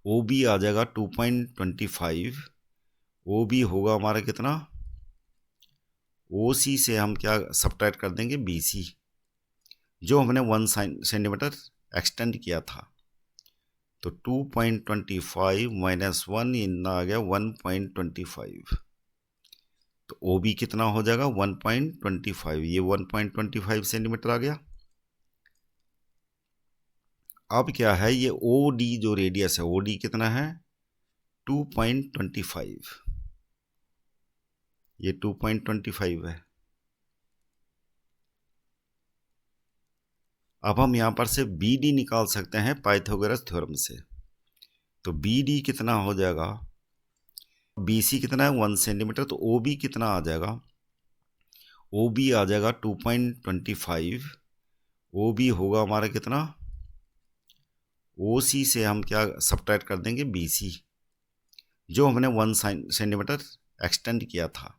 ओ बी आ जाएगा 2.25। ओ बी होगा हमारा कितना, ओ सी से हम क्या सब्ट्रैक्ट कर देंगे बी सी, जो हमने 1 सेंटीमीटर एक्सटेंड किया था। तो 2.25 - 1 इतना आ गया 1.25। तो ओ बी कितना हो जाएगा 1.25, ये 1.25 सेंटीमीटर आ गया। अब क्या है, ये ओ डी जो रेडियस है, ओ डी कितना है 2.25, ये 2.25 है। अब हम यहाँ पर से बी डी निकाल सकते हैं पाइथागोरस थ्योरम से। तो बी डी कितना हो जाएगा, बी सी कितना है 1 सेंटीमीटर, तो ओ बी कितना आ जाएगा, ओ बी आ जाएगा 2.25। ओ बी होगा हमारा कितना, ओ सी से हम क्या सब्ट्रैक्ट कर देंगे बी सी, जो हमने 1 सेंटीमीटर एक्सटेंड किया था।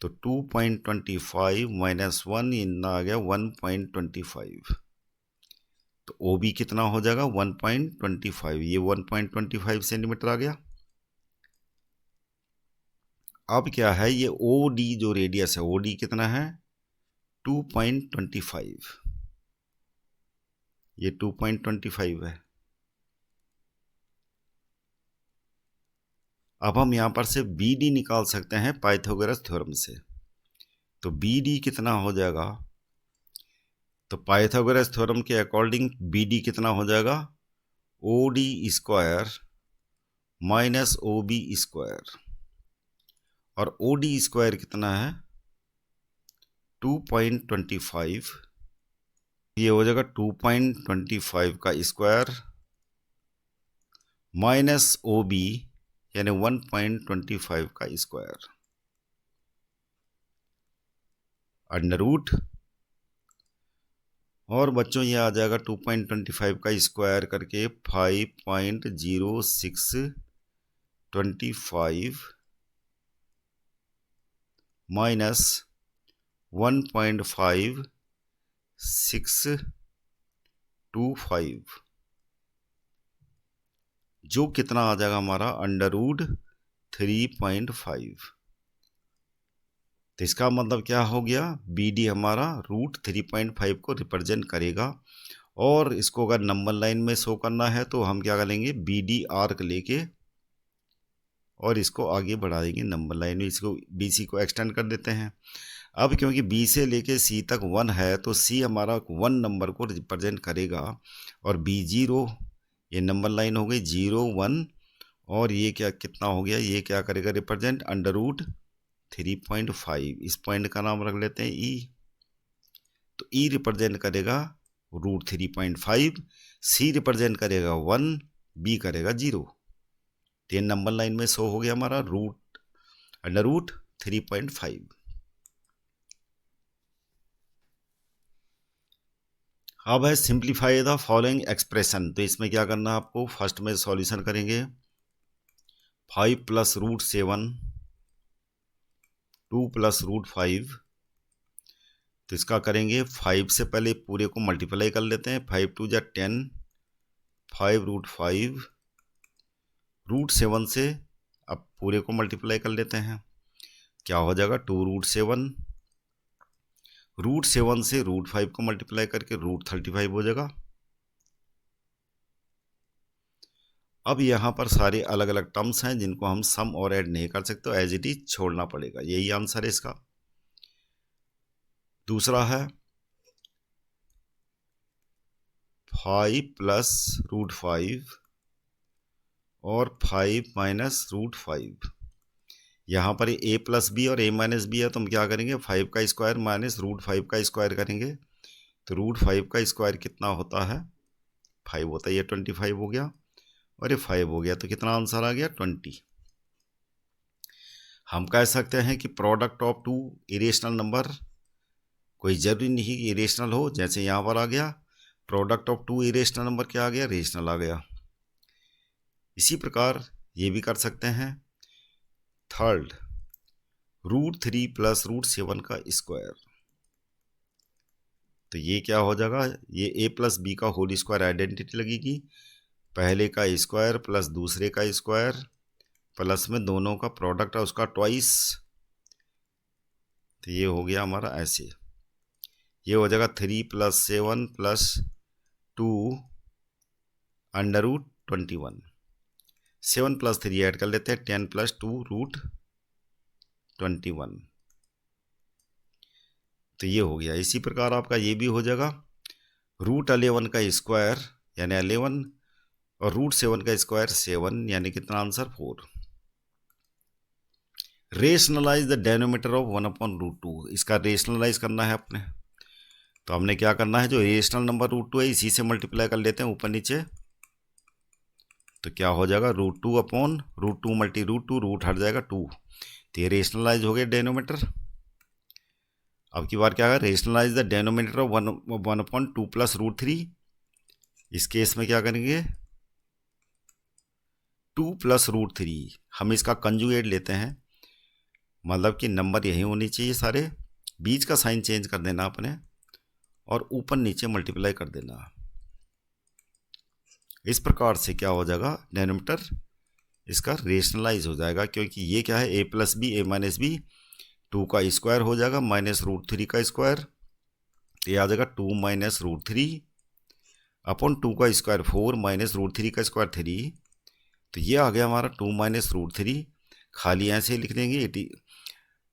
तो 2.25 - 1 इतना आ गया 1.25। तो ओ बी कितना हो जाएगा 1.25, ये 1.25 सेंटीमीटर आ गया। अब क्या है, ये ओ डी जो रेडियस है, ओ डी कितना है 2.25। ये 2.25 है। अब हम यहाँ पर से बी डी निकाल सकते हैं पाइथागोरस थ्योरम से। तो बी डी कितना हो जाएगा, तो पाइथागोरस थ्योरम के अकॉर्डिंग बी डी कितना हो जाएगा, O D square minus O B square, और ओ डी स्क्वायर कितना है 2.25, ये हो जाएगा 2.25 का स्क्वायर माइनस ओ बी यानी 1.25 का स्क्वायर अंडर रूट, और बच्चों ये आ जाएगा 2.25 का स्क्वायर करके 5.0625 माइनस 1.5625, जो कितना आ जाएगा हमारा अंडर रूट 3.5। तो इसका मतलब क्या हो गया, बी डी हमारा रूट 3.5 को रिप्रेजेंट करेगा। और इसको अगर नंबर लाइन में शो करना है तो हम क्या करेंगे, बी डी आर्क लेके और इसको आगे बढ़ा देंगे नंबर लाइन में, इसको बी सी को एक्सटेंड कर देते हैं। अब क्योंकि बी से लेके सी तक 1 है तो सी हमारा 1 नंबर को रिप्रेजेंट करेगा, और बी 0 ये नंबर लाइन हो गई 0 1, और ये क्या कितना हो गया, ये क्या करेगा रिप्रेजेंट अंडर रूट 3.5। इस पॉइंट का नाम रख लेते हैं ई। तो ई रिप्रेजेंट करेगा रूट 3.5, सी रिप्रेजेंट करेगा 1, बी करेगा 0। 10 नंबर लाइन में शो हो गया हमारा रूट अंडर रूट 3.5। अब है सिंप्लीफाई द फॉलोइंग एक्सप्रेशन। तो इसमें क्या करना है आपको, फर्स्ट में सॉल्यूशन करेंगे 5 प्लस रूट 7 2 प्लस रूट 5। तो इसका करेंगे 5 से पहले पूरे को मल्टीप्लाई कर लेते हैं, 5 2 जा 10, 5 रूट 5 रूट 7 से अब पूरे को मल्टीप्लाई कर लेते हैं, क्या हो जाएगा 2 रूट 7, रूट 7 से रूट 5 को मल्टीप्लाई करके रूट 35 हो जाएगा। अब यहाँ पर सारे अलग अलग टर्म्स हैं जिनको हम सम और ऐड नहीं कर सकते, एज इट इज छोड़ना पड़ेगा, यही आंसर है इसका। दूसरा है 5 प्लस रूट 5 और 5 माइनस रूट 5। यहाँ पर a प्लस बी और a माइनस बी है, तो हम क्या करेंगे 5 का स्क्वायर माइनस रूट 5 का स्क्वायर करेंगे। तो रूट 5 का स्क्वायर कितना होता है 5 होता है, ये 25 हो गया और ये 5 हो गया, तो कितना आंसर आ गया 20। हम कह सकते हैं कि product of two irrational number, कोई ज़रूरी नहीं कि इरेशनल हो, जैसे यहाँ पर आ गया product of two irrational number क्या आ गया, रेशनल आ गया। इसी प्रकार ये भी कर सकते हैं थर्ड रूट 3 प्लस रूट 7 का स्क्वायर। तो ये क्या हो जाएगा, ये a प्लस बी का होल स्क्वायर आइडेंटिटी लगेगी, पहले का स्क्वायर प्लस दूसरे का स्क्वायर प्लस में दोनों का प्रोडक्ट है उसका ट्वाइस। तो ये हो गया हमारा ऐसे, ये हो जाएगा 3 plus 7 plus 2 under root 21। 7 plus 3 add कर लेते हैं 10 प्लस 2 रूट 21। तो ये हो गया। इसी प्रकार आपका ये भी हो जाएगा रूट 11 का स्क्वायर यानी 11 और रूट 7 का स्क्वायर 7 यानी कितना answer 4। Rationalise the denominator of 1/√2। इसका रेशनलाइज करना है अपने, तो हमने क्या करना है, जो रेशनल नंबर √2 है इसी से मल्टीप्लाई कर लेते हैं ऊपर नीचे। तो क्या हो जाएगा √2/√2 मल्टी √2, रूट हट जाएगा 2। तो ये रेशनलाइज हो गया डेनोमीटर। अब की बार क्या है, rationalise the denominator of 1/2 plus √3। इस केस में क्या करेंगे 2 प्लस √3, हम इसका कंजुगेट लेते हैं, मतलब कि नंबर यही होनी चाहिए सारे, बीच का साइन चेंज कर देना अपने और ऊपर नीचे मल्टीप्लाई कर देना। इस प्रकार से क्या हो जाएगा डेनोमीटर इसका रेशनलाइज हो जाएगा, क्योंकि ये क्या है a plus B a minus B 2 का स्क्वायर हो जाएगा माइनस √3 का स्क्वायर, तो ये आ जाएगा 2 माइनस √3 अपॉन 2 का स्क्वायर 4 माइनस √3 का स्क्वायर 3, तो ये आ गया हमारा 2 माइनस √3, खाली ऐसे लिख देंगे 80।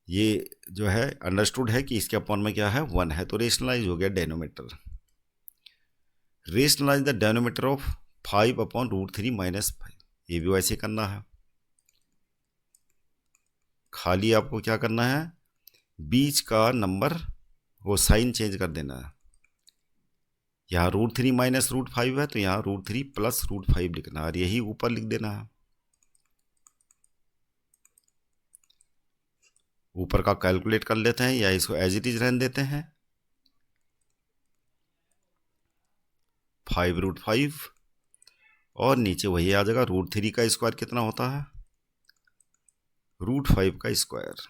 ये जो है अंडरस्टूड है कि इसके अपॉन में क्या है 1 है, तो रेशनलाइज हो गया denominator. Rationalise the denominator of 5 upon √3 minus 5, ये भी वैसे करना है। खाली आपको क्या करना है, बीच का नंबर वो साइन चेंज कर देना है। यहाँ √3 माइनस √5 है, तो यहाँ √3 प्लस √5 लिखना है और यही ऊपर लिख देना है। ऊपर का कैलकुलेट कर लेते हैं या इसको एज इट इज रहने देते हैं। 5√5 और नीचे वही आ जाएगा, √3 का स्क्वायर कितना होता है, √5 का स्क्वायर।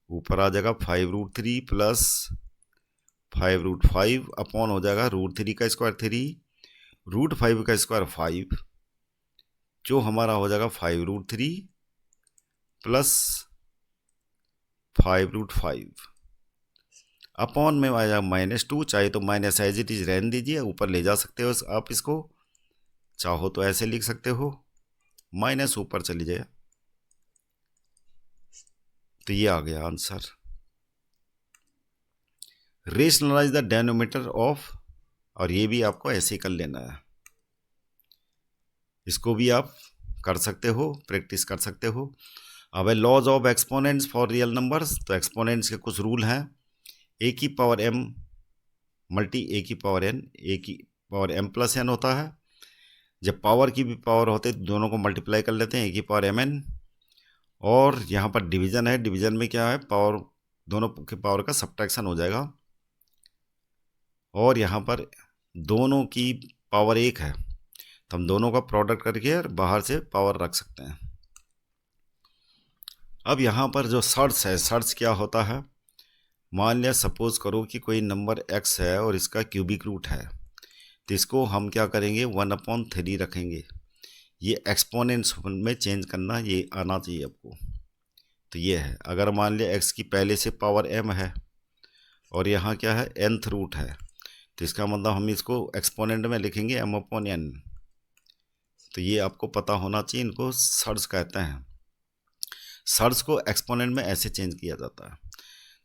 ऊपर आ जाएगा 5√3 प्लस 5√5 अपॉन हो जाएगा √3 का स्क्वायर 3, √5 का स्क्वायर 5, जो हमारा हो जाएगा 5√3 प्लस 5√5 अपॉन में आ जाएगा -2। चाहे तो माइनस एज इट इज रहने दीजिए, ऊपर ले जा सकते हो आप इसको, चाहो तो ऐसे लिख सकते हो, माइनस ऊपर चली जाए। तो ये आ गया answer. Rationalise the denominator of, और ये भी आपको ऐसे ही कर लेना है, इसको भी आप कर सकते हो, प्रैक्टिस कर सकते हो। अब है laws of exponents for real numbers, तो एक्सपोनेंट्स के कुछ रूल हैं। ए की पावर m मल्टी ए की पावर n, ए की पावर m प्लस n होता है। जब पावर की भी पावर होते तो दोनों को मल्टीप्लाई कर लेते हैं, ए की पावर mn। और यहाँ पर डिवीजन है, डिवीजन में क्या है, पावर दोनों के पावर का सब्ट्रैक्शन हो जाएगा। और यहाँ पर दोनों की पावर 1 है, तो हम दोनों का प्रोडक्ट करके बाहर से पावर रख सकते हैं। अब यहाँ पर जो सर्च है, सर्च क्या होता है, मान लिया सपोज करो कि कोई नंबर x है और इसका क्यूबिक रूट है, तो इसको हम क्या करेंगे 1/3 रखेंगे। ये एक्सपोनेंट्स में चेंज करना, ये आना चाहिए आपको। तो ये है, अगर मान लिया x की पहले से पावर m है और यहाँ क्या है nth रूट है, तो इसका मतलब हम इसको एक्सपोनेंट में लिखेंगे m/n। तो ये आपको पता होना चाहिए, इनको सर्च कहते हैं। सर्च को एक्सपोनेंट में ऐसे चेंज किया जाता है।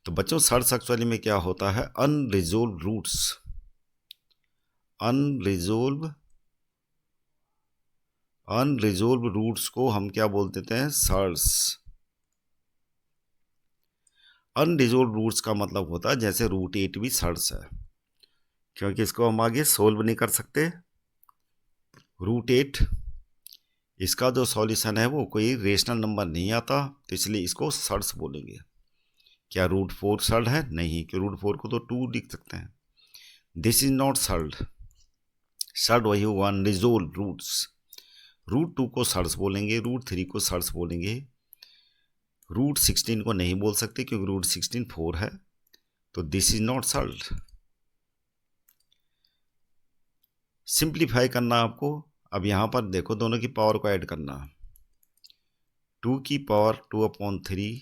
तो बच्चों सर्च एक्चुअली में क्या होता है, अनरिजोल्व रूट्स, अनरिजोल्व रूट्स को हम क्या बोल देते हैं, सर्च। अनरिजोल्व रूट्स का मतलब होता है जैसे √8 भी सर्च है, क्योंकि इसको हम आगे सोल्व नहीं कर सकते। √8 इसका जो सॉल्यूशन है वो कोई रेशनल नंबर नहीं आता, तो इसलिए इसको सर्च बोलेंगे। क्या √4 सर्ड है, नहीं, कि √4 को तो 2 लिख सकते हैं। This is not surd, surd वही हुआ अनरिजोल्व रूट्स। √2 को सर्च बोलेंगे, √3 को सर्च बोलेंगे, √16 को नहीं बोल सकते क्योंकि √16 4 है, तो this is not surd. Simplify करना आपको। अब यहाँ पर देखो दोनों की पावर को ऐड करना, 2 की पावर 2/3।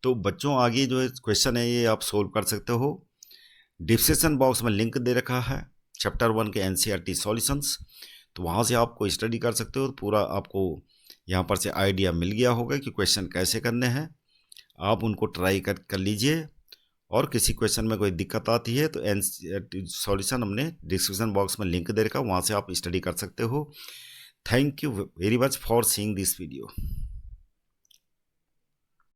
तो बच्चों आगे जो क्वेश्चन है ये आप सोल्व कर सकते हो। डिस्क्रिप्शन बॉक्स में लिंक दे रखा है चैप्टर 1 के NCERT सॉल्यूशंस, तो वहाँ से आपको स्टडी कर सकते हो। पूरा आपको यहाँ पर से आइडिया मिल गया होगा कि क्वेश्चन कैसे करने हैं। आप उनको ट्राई कर लीजिए, और किसी क्वेश्चन में कोई दिक्कत आती है तो NCERT सॉल्यूशन हमने डिस्क्रिप्शन बॉक्स में लिंक दे रखा, वहाँ से आप स्टडी कर सकते हो। Thank you very much for seeing this video.